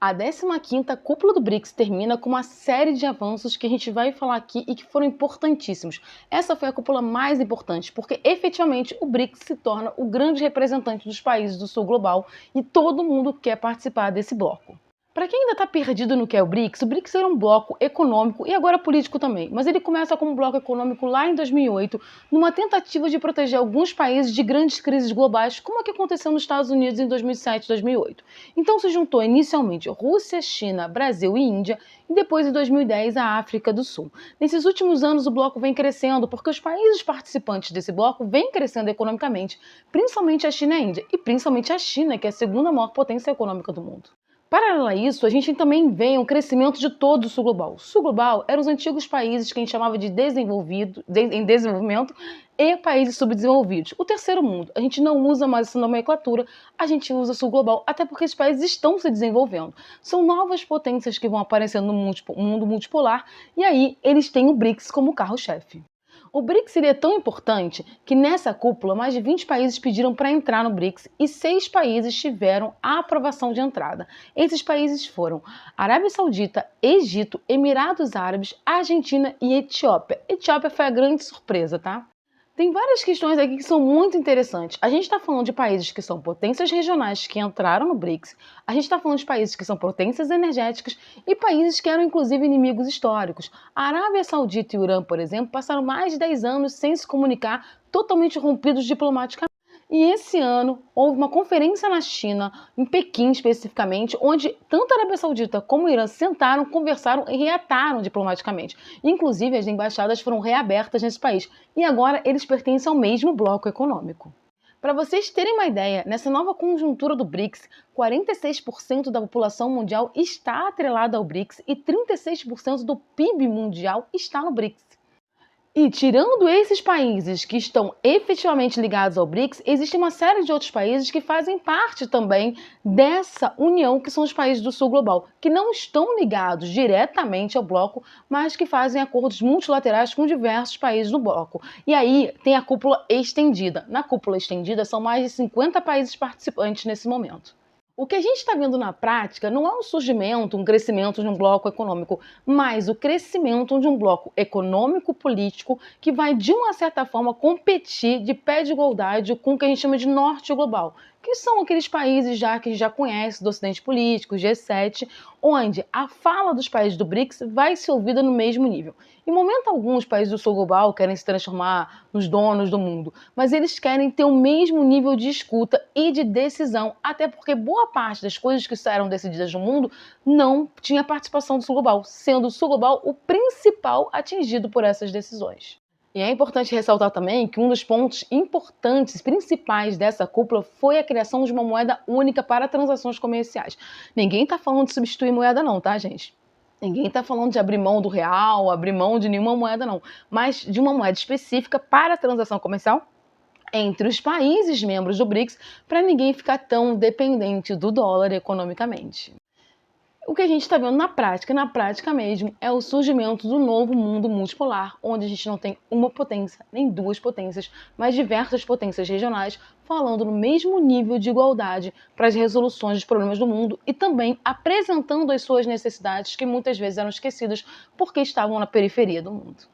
A 15ª Cúpula do BRICS termina com uma série de avanços que a gente vai falar aqui e que foram importantíssimos. Essa foi a cúpula mais importante, porque efetivamente o BRICS se torna o grande representante dos países do sul global e todo mundo quer participar desse bloco. Para quem ainda está perdido no que é o BRICS era um bloco econômico e agora político também, mas ele começa como um bloco econômico lá em 2008, numa tentativa de proteger alguns países de grandes crises globais, como a que aconteceu nos Estados Unidos em 2007 e 2008. Então se juntou inicialmente Rússia, China, Brasil e Índia, e depois em 2010 a África do Sul. Nesses últimos anos o bloco vem crescendo porque os países participantes desse bloco vêm crescendo economicamente, principalmente a China e a Índia, e principalmente a China, que é a segunda maior potência econômica do mundo. Paralelo a isso, a gente também vê um crescimento de todo o sul global. O sul global eram os antigos países que a gente chamava de em desenvolvimento e países subdesenvolvidos. O terceiro mundo, a gente não usa mais essa nomenclatura, a gente usa sul global, até porque esses países estão se desenvolvendo. São novas potências que vão aparecendo no mundo multipolar e aí eles têm o BRICS como carro-chefe. O BRICS seria tão importante que nessa cúpula mais de 20 países pediram para entrar no BRICS e 6 países tiveram a aprovação de entrada. Esses países foram Arábia Saudita, Egito, Emirados Árabes, Argentina e Etiópia. Etiópia foi a grande surpresa, tá? Tem várias questões aqui que são muito interessantes. A gente está falando de países que são potências regionais que entraram no BRICS, a gente está falando de países que são potências energéticas e países que eram inclusive inimigos históricos. A Arábia Saudita e o Irã, por exemplo, passaram mais de 10 anos sem se comunicar, totalmente rompidos diplomaticamente. E esse ano houve uma conferência na China, em Pequim especificamente, onde tanto a Arábia Saudita como o Irã sentaram, conversaram e reataram diplomaticamente. Inclusive, as embaixadas foram reabertas nesse país. E agora eles pertencem ao mesmo bloco econômico. Para vocês terem uma ideia, nessa nova conjuntura do BRICS, 46% da população mundial está atrelada ao BRICS e 36% do PIB mundial está no BRICS. E tirando esses países que estão efetivamente ligados ao BRICS, existe uma série de outros países que fazem parte também dessa união, que são os países do sul global, que não estão ligados diretamente ao bloco, mas que fazem acordos multilaterais com diversos países do bloco. E aí tem a cúpula estendida. Na cúpula estendida são mais de 50 países participantes nesse momento. O que a gente está vendo na prática não é um surgimento, um crescimento de um bloco econômico, mas o crescimento de um bloco econômico-político que vai, de uma certa forma, competir de pé de igualdade com o que a gente chama de norte global, que são aqueles países que a gente já conhece do Ocidente político, G7, onde a fala dos países do BRICS vai ser ouvida no mesmo nível. Em momento algum, os países do sul global querem se transformar nos donos do mundo, mas eles querem ter o mesmo nível de escuta e de decisão, até porque boa parte das coisas que eram decididas no mundo não tinha participação do sul global, sendo o sul global o principal atingido por essas decisões. E é importante ressaltar também que um dos pontos importantes, principais dessa cúpula foi a criação de uma moeda única para transações comerciais. Ninguém está falando de substituir moeda não, tá, gente? Ninguém está falando de abrir mão do real, abrir mão de nenhuma moeda não, mas de uma moeda específica para a transação comercial entre os países membros do BRICS, para ninguém ficar tão dependente do dólar economicamente. O que a gente está vendo na prática mesmo, é o surgimento do novo mundo multipolar, onde a gente não tem uma potência, nem duas potências, mas diversas potências regionais falando no mesmo nível de igualdade para as resoluções dos problemas do mundo e também apresentando as suas necessidades que muitas vezes eram esquecidas porque estavam na periferia do mundo.